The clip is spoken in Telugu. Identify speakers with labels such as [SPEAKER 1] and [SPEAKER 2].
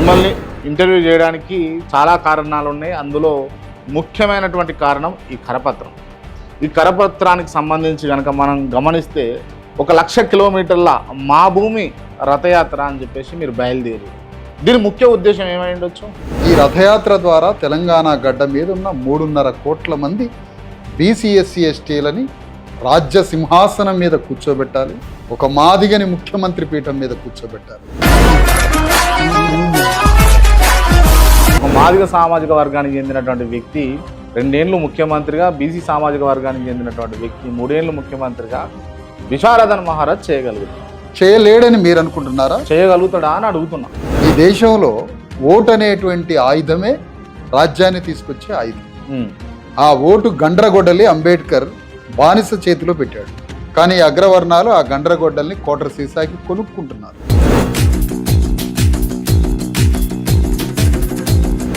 [SPEAKER 1] మిమ్మల్ని ఇంటర్వ్యూ చేయడానికి చాలా కారణాలు ఉన్నాయి. అందులో ముఖ్యమైనటువంటి కారణం ఈ కరపత్రం. ఈ కరపత్రానికి సంబంధించి కనుక మనం గమనిస్తే 1,00,000 కిలోమీటర్ల మా భూమి రథయాత్ర అని చెప్పేసి మీరు బయలుదేరి, దీని ముఖ్య ఉద్దేశం ఏమై ఉండొచ్చు?
[SPEAKER 2] ఈ రథయాత్ర ద్వారా తెలంగాణ గడ్డ మీద ఉన్న 3.5 కోట్ల మంది బీసీ/ఎస్సీ/ ఎస్టీలని రాజ్య సింహాసనం మీద కూర్చోబెట్టాలి, ఒక మాదిగని ముఖ్యమంత్రి పీఠం మీద కూర్చోబెట్టాలి.
[SPEAKER 1] ఒక మాదిగ సామాజిక వర్గానికి చెందినటువంటి వ్యక్తి 2 ఏళ్ళు ముఖ్యమంత్రిగా, బీసీ సామాజిక వర్గానికి చెందినటువంటి వ్యక్తి 3 ఏళ్ళు ముఖ్యమంత్రిగా విశారదన్ మహారాజ్ చేయగలుగుతాడు.
[SPEAKER 2] చేయలేడని మీరు అనుకుంటున్నారా?
[SPEAKER 1] చేయగలుగుతాడా అని అడుగుతున్నా.
[SPEAKER 2] ఈ దేశంలో ఓటు అనేటువంటి ఆయుధమే రాజ్యాన్ని తీసుకొచ్చే ఆయుధం. ఆ ఓటు గండ్రగొడ్డలి అంబేద్కర్ బానిస చేతిలో పెట్టాడు. కానీ అగ్రవర్ణాలు ఆ గండ్రగొడ్డల్ని కోటర సీసాకి కొనుక్కుంటున్నారు.